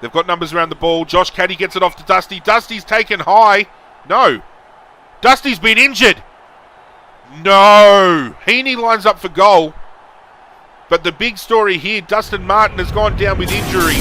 They've got numbers around the ball. Josh Caddy gets it off to Dusty. Dusty's taken high. No. Dusty's been injured. No. Heaney lines up for goal. But the big story here, Dustin Martin has gone down with injury.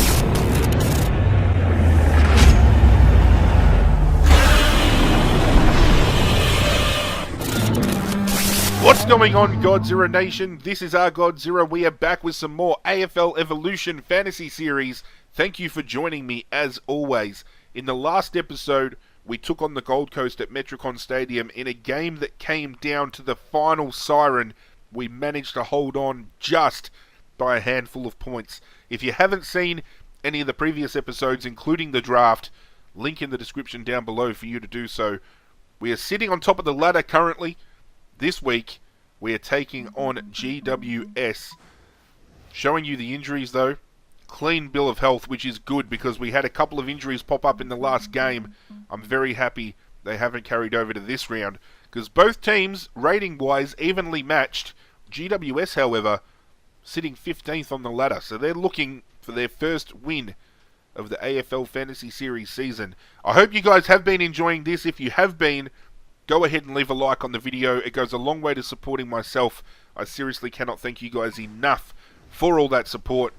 What's going on, Godzirra Nation? This is ArghGodzirra. We are back with some more AFL Evolution Fantasy Series. Thank you for joining me, as always. In the last episode, we took on the Gold Coast at Metricon Stadium in a game that came down to the final siren. We managed to hold on just by a handful of points. If you haven't seen any of the previous episodes, including the draft, link in the description down below for you to do so. We are sitting on top of the ladder currently. This week, we are taking on GWS. Showing you the injuries, though. Clean bill of health, which is good because we had a couple of injuries pop up in the last game. I'm very happy they haven't carried over to this round because both teams, rating-wise, evenly matched. GWS, however, sitting 15th on the ladder, so they're looking for their first win of the AFL Fantasy Series season. I hope you guys have been enjoying this. If you have been, go ahead and leave a like on the video. It goes a long way to supporting myself. I seriously cannot thank you guys enough for all that support.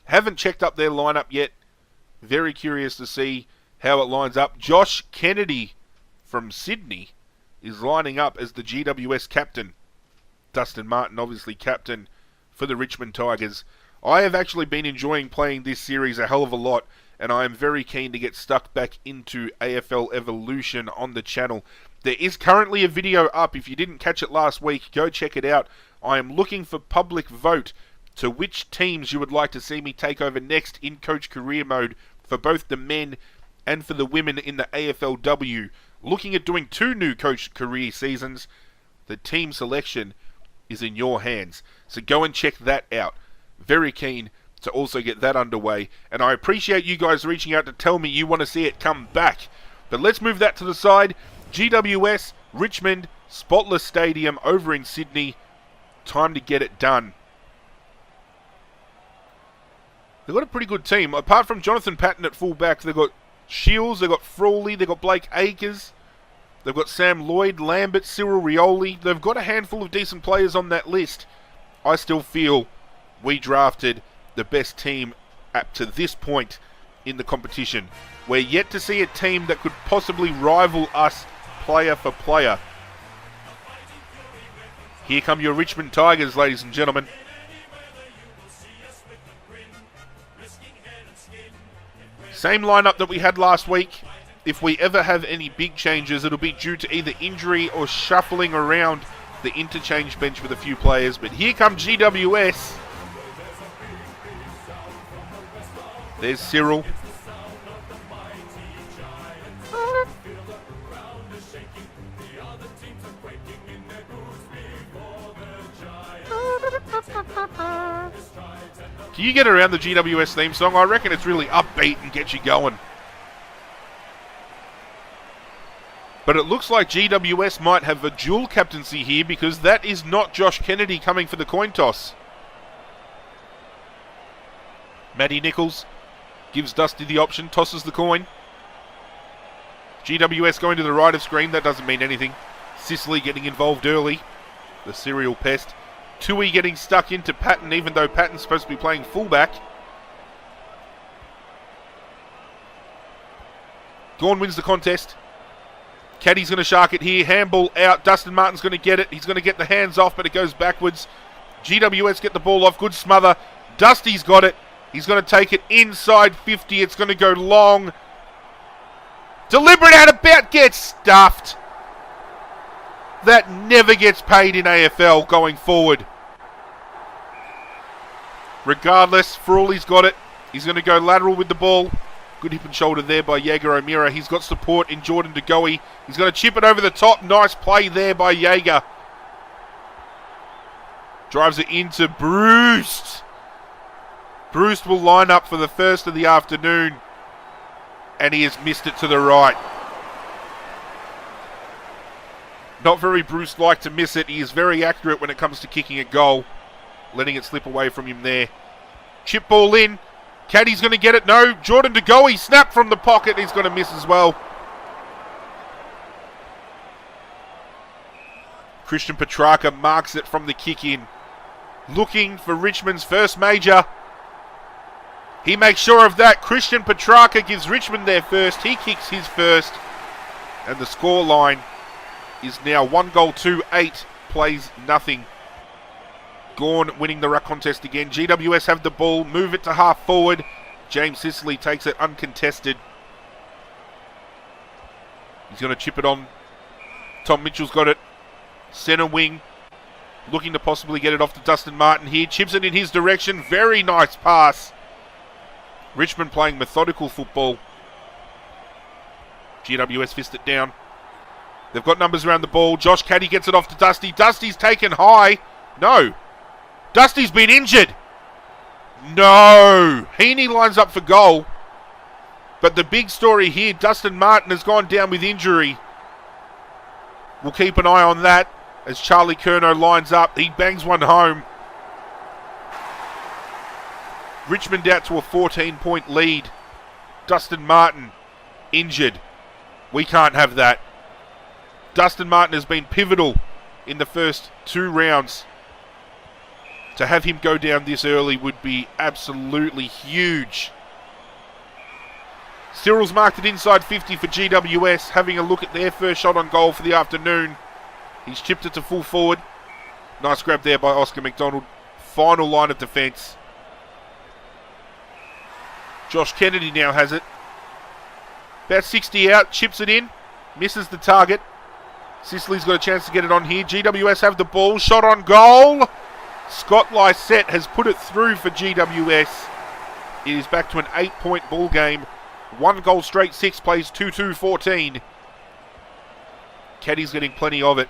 Haven't checked up their lineup yet. Very curious to see how it lines up. Josh Kennedy from Sydney is lining up as the GWS captain. Dustin Martin, obviously captain for the Richmond Tigers. I have actually been enjoying playing this series a hell of a lot, and I am very keen to get stuck back into AFL Evolution on the channel. There is currently a video up. If you didn't catch it last week, go check it out. I am looking for public vote to which teams you would like to see me take over next in Coach Career Mode for both the men and for the women in the AFLW. Looking at doing 2 new Coach Career seasons. The team selection is in your hands. So go and check that out. Very keen to also get that underway. And I appreciate you guys reaching out to tell me you want to see it come back. But let's move that to the side. GWS, Richmond, Spotless Stadium over in Sydney. Time to get it done. They've got a pretty good team. Apart from Jonathan Patton at fullback, they've got Shields, they've got Frawley, they've got Blake Acres, they've got Sam Lloyd, Lambert, Cyril Rioli. They've got a handful of decent players on that list. I still feel we drafted the best team up to this point in the competition. We're yet to see a team that could possibly rival us player for player. Here come your Richmond Tigers, ladies and gentlemen. Same lineup that we had last week. If we ever have any big changes, it'll be due to either injury or shuffling around the interchange bench with a few players. But here come GWS. There's Cyril. Can you get around the GWS theme song? I reckon it's really upbeat and gets you going. But it looks like GWS might have a dual captaincy here because that is not Josh Kennedy coming for the coin toss. Matty Nichols gives Dusty the option, tosses the coin. GWS going to the right of screen, that doesn't mean anything. Sicily getting involved early, the serial pest. Tui getting stuck into Patton, even though Patton's supposed to be playing fullback. Gawn wins the contest. Caddy's going to shark it here. Handball out. Dustin Martin's going to get it. He's going to get the hands off, but it goes backwards. GWS get the ball off. Good smother. Dusty's got it. He's going to take it inside 50. It's going to go long. Deliberate out of bounds. Gets stuffed. That never gets paid in AFL going forward. Regardless, Frawley's got it. He's going to go lateral with the ball. Good hip and shoulder there by Jaeger O'Meara. He's got support in Jordan DeGoey. He's going to chip it over the top. Nice play there by Jaeger. Drives it into Bruce. Bruce will line up for the first of the afternoon. And he has missed it to the right. Not very Bruce-like to miss it. He is very accurate when it comes to kicking a goal. Letting it slip away from him there. Chip ball in. Caddy's going to get it. No. Jordan DeGoey snap from the pocket. He's going to miss as well. Christian Petrarca marks it from the kick in. Looking for Richmond's first major. He makes sure of that. Christian Petrarca gives Richmond their first. He kicks his first. And the score line is now 1-8, plays nothing. Gawn winning the ruck contest again. GWS have the ball, move it to half forward. James Sicily takes it uncontested. He's going to chip it on. Tom Mitchell's got it. Centre wing. Looking to possibly get it off to Dustin Martin here. Chips it in his direction. Very nice pass. Richmond playing methodical football. GWS fist it down. They've got numbers around the ball. Josh Caddy gets it off to Dusty. Dusty's taken high. No. Dusty's been injured. No. Heaney lines up for goal. But the big story here, Dustin Martin has gone down with injury. We'll keep an eye on that as Charlie Curnow lines up. He bangs one home. Richmond out to a 14-point lead. Dustin Martin injured. We can't have that. Dustin Martin has been pivotal in the first 2 rounds. To have him go down this early would be absolutely huge. Cyril's marked it inside 50 for GWS, having a look at their first shot on goal for the afternoon. He's chipped it to full forward. Nice grab there by Oscar McDonald. Final line of defence. Josh Kennedy now has it. About 60 out, chips it in. Misses the target. Sicily's got a chance to get it on here. GWS have the ball. Shot on goal. Scott Lysette has put it through for GWS. It is back to an 8-point ball game. 1 goal straight 6, plays 2-2-14. Caddy's getting plenty of it.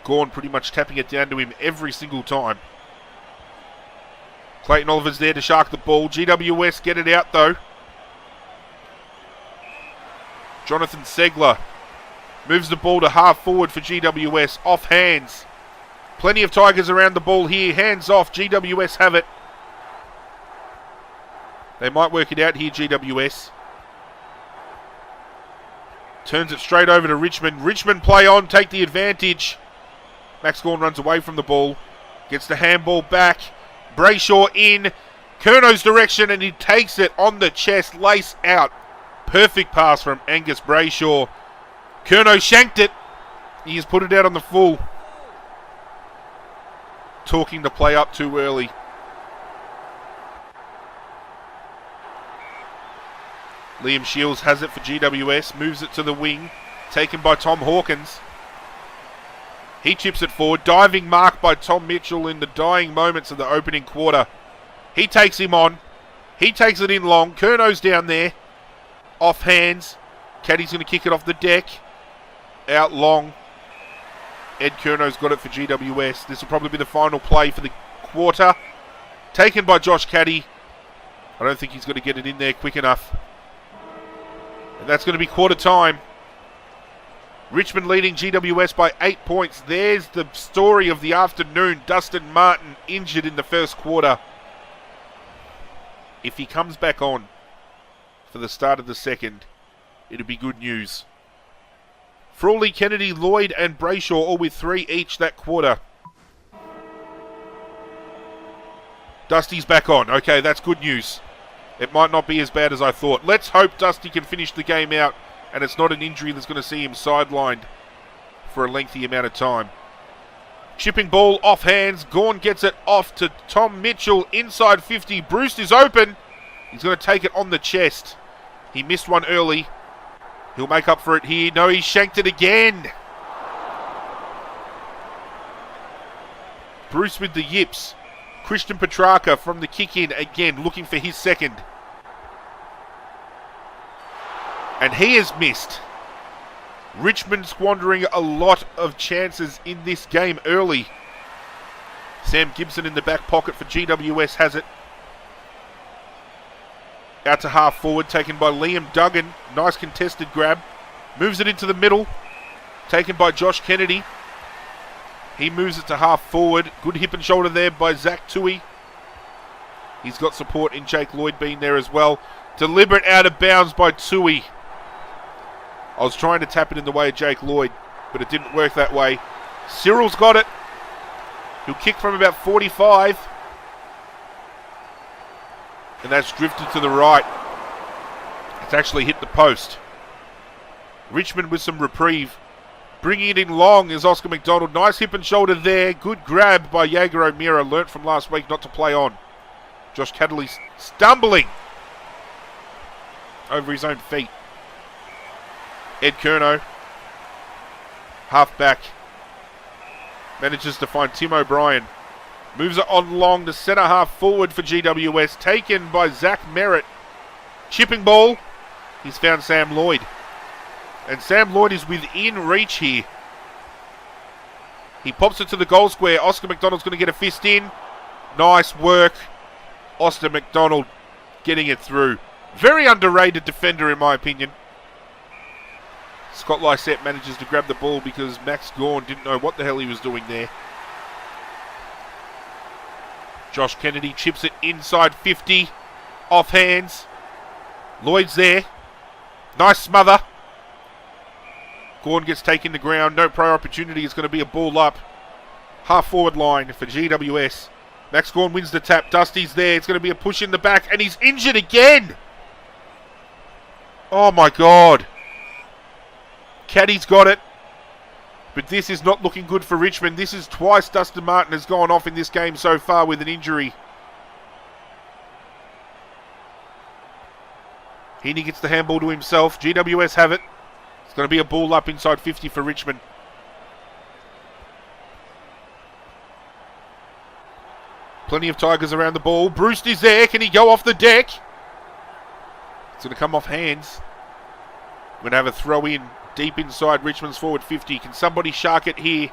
Gawn pretty much tapping it down to him every single time. Clayton Oliver's there to shark the ball. GWS get it out though. Jonathan Segler moves the ball to half forward for GWS. Off hands. Plenty of Tigers around the ball here. Hands off. GWS have it. They might work it out here, GWS. Turns it straight over to Richmond. Richmond play on, take the advantage. Max Gawn runs away from the ball. Gets the handball back. Brayshaw in. Curnow's direction, and he takes it on the chest. Lace out. Perfect pass from Angus Brayshaw. Curnow shanked it. He has put it out on the full. Talking the play up too early. Liam Shields has it for GWS. Moves it to the wing. Taken by Tom Hawkins. He chips it forward. Diving mark by Tom Mitchell in the dying moments of the opening quarter. He takes him on. He takes it in long. Curnow's down there. Off hands. Caddy's going to kick it off the deck. Out long. Ed Curnow's got it for GWS. This will probably be the final play for the quarter. Taken by Josh Caddy. I don't think he's going to get it in there quick enough. And that's going to be quarter time. Richmond leading GWS by 8 points. There's the story of the afternoon. Dustin Martin injured in the first quarter. If he comes back on for the start of the second, it'll be good news. Frawley, Kennedy, Lloyd and Brayshaw all with 3 each that quarter. Dusty's back on. Okay, that's good news. It might not be as bad as I thought. Let's hope Dusty can finish the game out and it's not an injury that's going to see him sidelined for a lengthy amount of time. Chipping ball off hands. Gawn gets it off to Tom Mitchell inside 50. Bruce is open. He's going to take it on the chest. He missed one early. He'll make up for it here. No, he shanked it again. Bruce with the yips. Christian Petrarca from the kick in again, looking for his second. And he has missed. Richmond squandering a lot of chances in this game early. Sam Gibson in the back pocket for GWS has it. Out to half forward, taken by Liam Duggan. Nice contested grab. Moves it into the middle. Taken by Josh Kennedy. He moves it to half forward. Good hip and shoulder there by Zach Tui. He's got support in Jake Lloyd being there as well. Deliberate out of bounds by Tui. I was trying to tap it in the way of Jake Lloyd, but it didn't work that way. Cyril's got it. He'll kick from about 45. And that's drifted to the right. It's actually hit the post. Richmond with some reprieve. Bringing it in long is Oscar McDonald. Nice hip and shoulder there. Good grab by Jaeger O'Meara. Learnt from last week not to play on. Josh Cadley stumbling over his own feet. Ed Curnow, half-back, manages to find Tim O'Brien. Moves it on long to centre half forward for GWS. Taken by Zach Merritt. Chipping ball. He's found Sam Lloyd. And Sam Lloyd is within reach here. He pops it to the goal square. Oscar McDonald's going to get a fist in. Nice work. Oscar McDonald getting it through. Very underrated defender in my opinion. Scott Lysette manages to grab the ball because Max Gawn didn't know what the hell he was doing there. Josh Kennedy chips it inside 50. Off hands. Lloyd's there. Nice smother. Gawn gets taken to ground. No prior opportunity. It's going to be a ball up. Half forward line for GWS. Max Gawn wins the tap. Dusty's there. It's going to be a push in the back. And he's injured again. Oh my God. Caddy's got it. But this is not looking good for Richmond. This is twice Dustin Martin has gone off in this game so far with an injury. Heaney gets the handball to himself. GWS have it. It's going to be a ball up inside 50 for Richmond. Plenty of Tigers around the ball. Bruce is there. Can he go off the deck? It's going to come off hands. We're going to have a throw in deep inside Richmond's forward 50. Can somebody shark it here?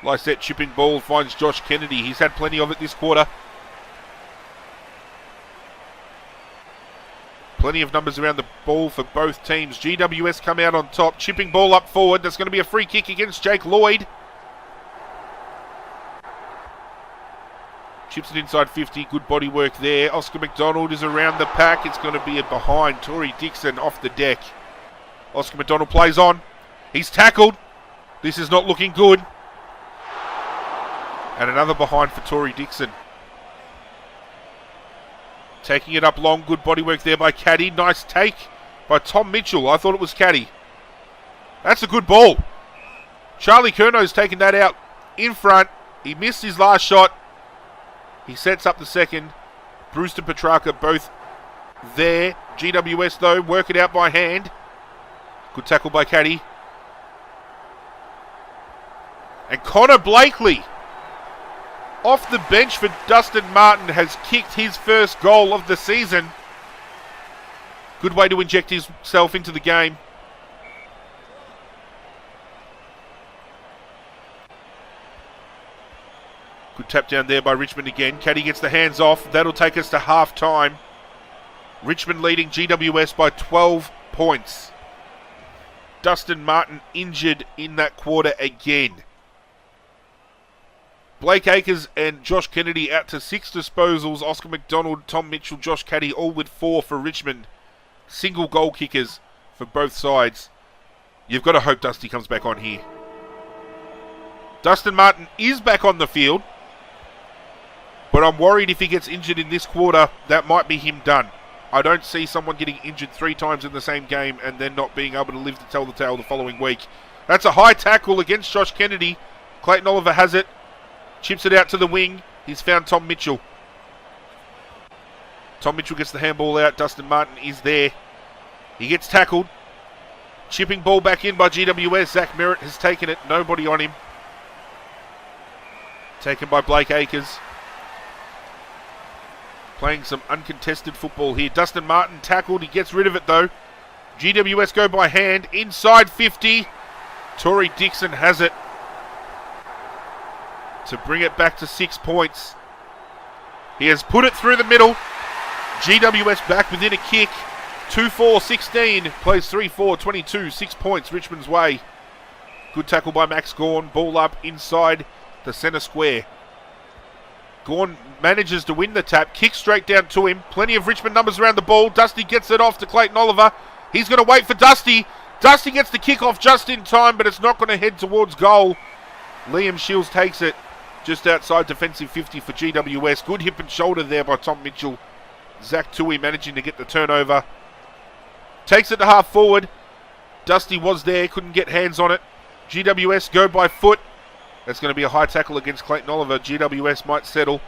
Lysette chipping ball finds Josh Kennedy. He's had plenty of it this quarter. Plenty of numbers around the ball for both teams. GWS come out on top. Chipping ball up forward. That's going to be a free kick against Jake Lloyd. Chips it inside 50. Good body work there. Oscar McDonald is around the pack. It's going to be a behind. Tory Dixon off the deck. Oscar McDonald plays on. He's tackled. This is not looking good. And another behind for Tory Dixon. Taking it up long. Good body work there by Caddy. Nice take by Tom Mitchell. I thought it was Caddy. That's a good ball. Charlie Curnow's taken that out in front. He missed his last shot. He sets up the second. Brewster Petrarca both there. GWS though work it out by hand. Good tackle by Caddy. And Connor Blakely off the bench for Dustin Martin has kicked his first goal of the season. Good way to inject himself into the game. Good tap down there by Richmond again. Caddy gets the hands off. That'll take us to half time. Richmond leading GWS by 12 points. Dustin Martin injured in that quarter again. Blake Acres and Josh Kennedy out to 6 disposals. Oscar McDonald, Tom Mitchell, Josh Caddy all with 4 for Richmond. Single goal kickers for both sides. You've got to hope Dusty comes back on here. Dustin Martin is back on the field. But I'm worried if he gets injured in this quarter, that might be him done. I don't see someone getting injured 3 times in the same game and then not being able to live to tell the tale the following week. That's a high tackle against Josh Kennedy. Clayton Oliver has it. Chips it out to the wing. He's found Tom Mitchell. Tom Mitchell gets the handball out. Dustin Martin is there. He gets tackled. Chipping ball back in by GWS. Zach Merritt has taken it. Nobody on him. Taken by Blake Acres. Playing some uncontested football here. Dustin Martin tackled. He gets rid of it though. GWS go by hand. Inside 50. Tory Dixon has it. To bring it back to 6 points. He has put it through the middle. GWS back within a kick. 2-4-16. Plays 3-4-22. 6 points Richmond's way. Good tackle by Max Gawn. Ball up inside the centre square. Gawn manages to win the tap, kicks straight down to him. Plenty of Richmond numbers around the ball. Dusty gets it off to Clayton Oliver. He's going to wait for Dusty. Dusty gets the kick off just in time, but it's not going to head towards goal. Liam Shields takes it just outside defensive 50 for GWS. Good hip and shoulder there by Tom Mitchell. Zach Tui managing to get the turnover. Takes it to half forward. Dusty was there, couldn't get hands on it. GWS go by foot. That's going to be a high tackle against Clayton Oliver. GWS might settle.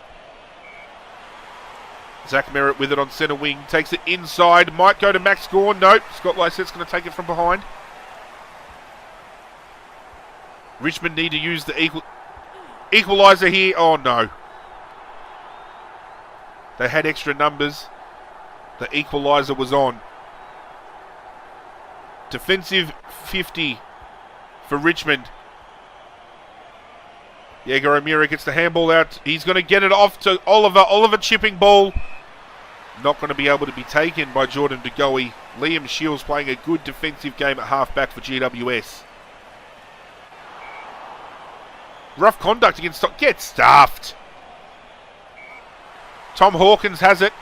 Zach Merritt with it on centre wing. Takes it inside. Might go to Max Gawn. Nope. Scott Lysett's going to take it from behind. Richmond need to use the equaliser here. Oh, no. They had extra numbers. The equaliser was on. Defensive 50 for Richmond. Jaeger O'Meara gets the handball out. He's going to get it off to Oliver. Oliver chipping ball. Not going to be able to be taken by Jordan De Goey. Liam Shields playing a good defensive game at half-back for GWS. Rough conduct against... Get stuffed. Tom Hawkins has it.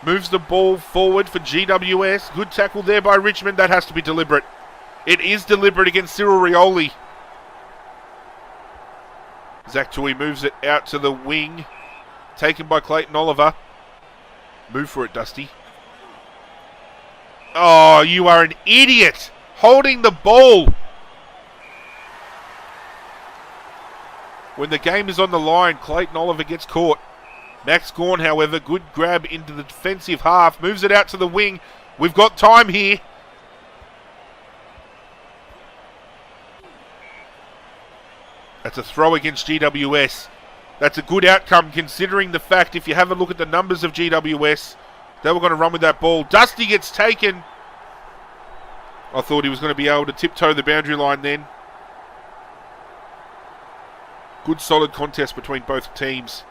Moves the ball forward for GWS. Good tackle there by Richmond. That has to be deliberate. It is deliberate against Cyril Rioli. Zach Tui moves it out to the wing. Taken by Clayton Oliver. Move for it, Dusty. Oh, you are an idiot. Holding the ball. When the game is on the line, Clayton Oliver gets caught. Max Gawn, however, good grab into the defensive half. Moves it out to the wing. We've got time here. That's a throw against GWS. That's a good outcome considering the fact, if you have a look at the numbers of GWS, they were going to run with that ball. Dusty gets taken. I thought he was going to be able to tiptoe the boundary line then. Good solid contest between both teams.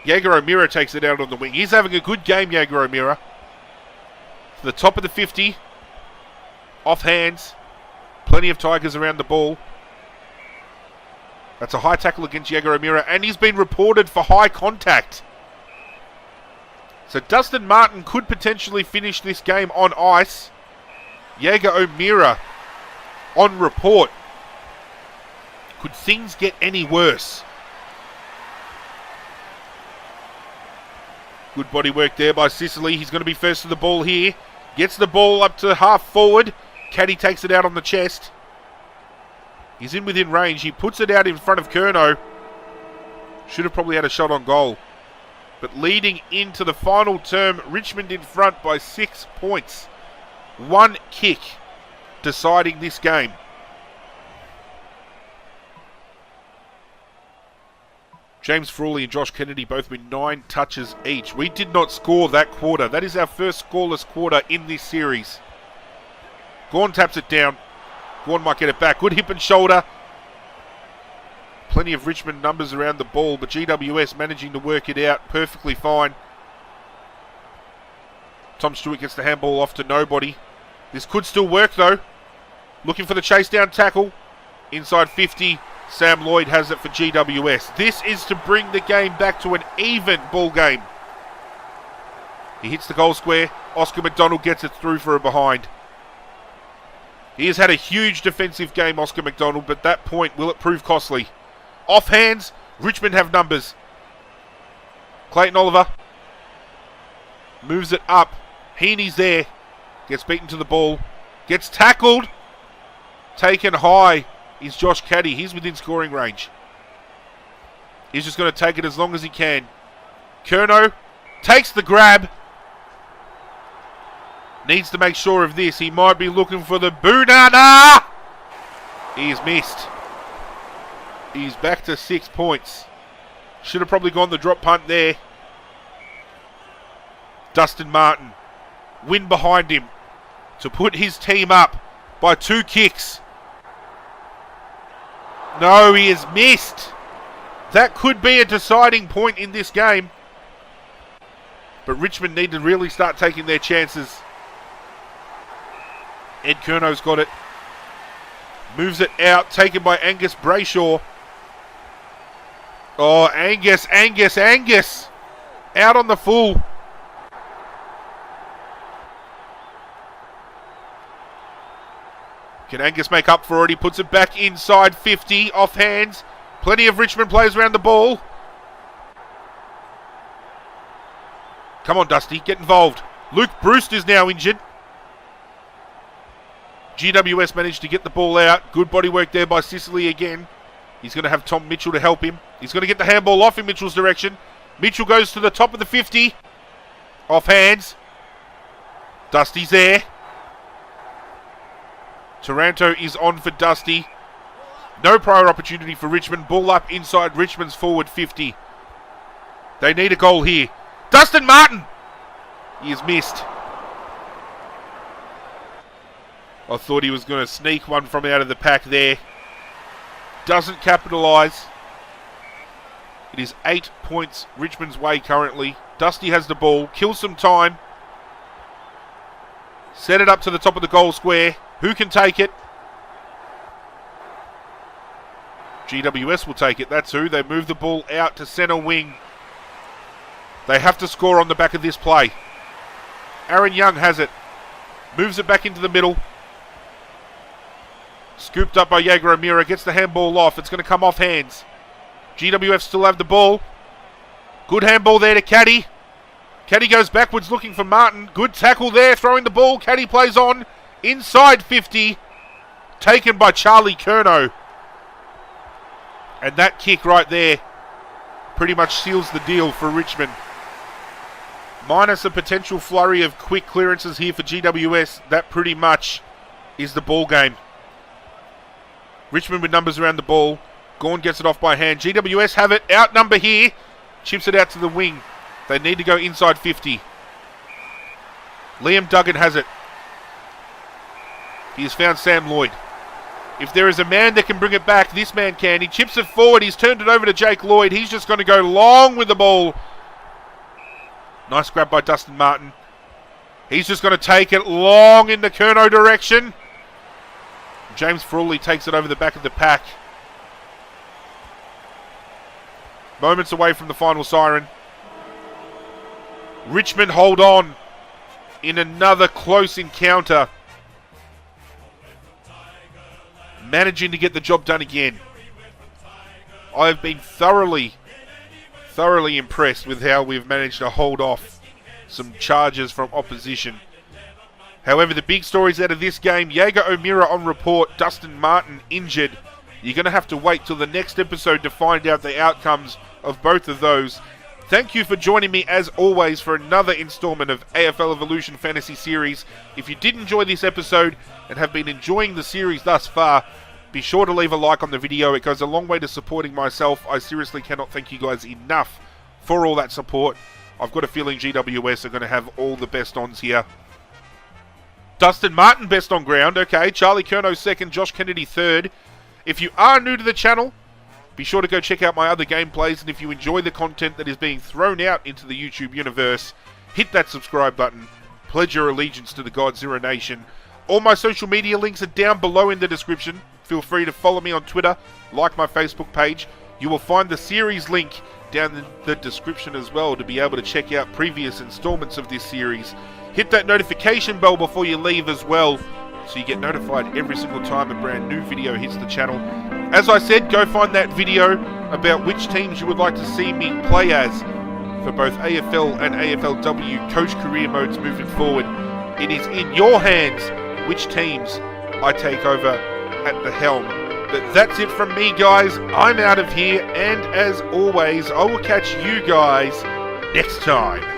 Jaeger O'Meara takes it out on the wing. He's having a good game, Jaeger O'Meara. To the top of the 50. Off hands. Plenty of Tigers around the ball. That's a high tackle against Jaeger O'Meara, and he's been reported for high contact. So Dustin Martin could potentially finish this game on ice. Jaeger O'Meara on report. Could things get any worse? Good body work there by Sicily. He's going to be first to the ball here. Gets the ball up to half forward. Caddy takes it out on the chest. He's in within range. He puts it out in front of Curnow. Should have probably had a shot on goal. But leading into the final term, Richmond in front by 6 points. One kick deciding this game. James Frawley and Josh Kennedy both with 9 touches each. We did not score that quarter. That is our first scoreless quarter in this series. Gawn taps it down. Gawn might get it back. Good hip and shoulder. Plenty of Richmond numbers around the ball, but GWS managing to work it out perfectly fine. Tom Stewart gets the handball off to nobody. This could still work though. Looking for the chase down tackle. Inside 50. Sam Lloyd has it for GWS. This is to bring the game back to an even ball game. He hits the goal square. Oscar McDonald gets it through for a behind. He has had a huge defensive game, Oscar McDonald, but that point, will it prove costly? Off hands, Richmond have numbers. Clayton Oliver moves it up. Heaney's there. Gets beaten to the ball. Gets tackled. Taken high is Josh Caddy. He's within scoring range. He's just going to take it as long as he can. Curnow takes the grab. Needs to make sure of this. He might be looking for the Boonana. He is missed. He's back to 6 points. Should have probably gone the drop punt there. Dustin Martin. Win behind him to put his team up by 2 kicks. No, he is missed. That could be a deciding point in this game. But Richmond need to really start taking their chances. Ed Curnow's got it. Moves it out, taken by Angus Brayshaw. Oh, Angus. Out on the full. Can Angus make up for it? He puts it back inside 50, off hands. Plenty of Richmond players around the ball. Come on, Dusty, get involved. Luke Bruce is now injured. GWS managed to get the ball out. Good body work there by Sicily again. He's going to have Tom Mitchell to help him. He's going to get the handball off in Mitchell's direction. Mitchell goes to the top of the 50. Off hands. Dusty's there. Taranto is on for Dusty. No prior opportunity for Richmond. Ball up inside Richmond's forward 50. They need a goal here. Dustin Martin! He is missed. I thought he was going to sneak one from out of the pack there. Doesn't capitalise. It is 8 points Richmond's way currently. Dusty has the ball. Kills some time. Set it up to the top of the goal square. Who can take it? GWS will take it. That's who. They move the ball out to centre wing. They have to score on the back of this play. Aaron Young has it. Moves it back into the middle. Scooped up by Jaeger O'Meara. Gets the handball off. It's going to come off hands. GWF still have the ball. Good handball there to Caddy. Caddy goes backwards looking for Martin. Good tackle there. Throwing the ball. Caddy plays on. Inside 50. Taken by Charlie Curnow. And that kick right there pretty much seals the deal for Richmond. Minus a potential flurry of quick clearances here for GWS, that pretty much is the ball game. Richmond with numbers around the ball. Gawn gets it off by hand. GWS have it. Outnumber here. Chips it out to the wing. They need to go inside 50. Liam Duggan has it. He has found Sam Lloyd. If there is a man that can bring it back, this man can. He chips it forward. He's turned it over to Jake Lloyd. He's just going to go long with the ball. Nice grab by Dustin Martin. He's just going to take it long in the Curnow direction. James Frawley takes it over the back of the pack. Moments away from the final siren. Richmond hold on in another close encounter. Managing to get the job done again. I've been thoroughly impressed with how we've managed to hold off some charges from opposition. However, the big stories out of this game, Jaeger O'Meara on report, Dustin Martin injured. You're going to have to wait till the next episode to find out the outcomes of both of those. Thank you for joining me as always for another installment of AFL Evolution Fantasy Series. If you did enjoy this episode and have been enjoying the series thus far, be sure to leave a like on the video. It goes a long way to supporting myself. I seriously cannot thank you guys enough for all that support. I've got a feeling GWS are going to have all the best ons here. Dustin Martin best on ground. Okay, Charlie Curnow second, Josh Kennedy third. If you are new to the channel, be sure to go check out my other gameplays, and if you enjoy the content that is being thrown out into the YouTube universe, hit that subscribe button, pledge your allegiance to the GWS Nation. All my social media links are down below in the description. Feel free to follow me on Twitter, like my Facebook page. You will find the series link down in the description as well to be able to check out previous installments of this series. Hit that notification bell before you leave as well, so you get notified every single time a brand new video hits the channel. As I said, go find that video about which teams you would like to see me play as for both AFL and AFLW coach career modes moving forward. It is in your hands which teams I take over at the helm. But that's it from me, guys. I'm out of here, and as always, I will catch you guys next time.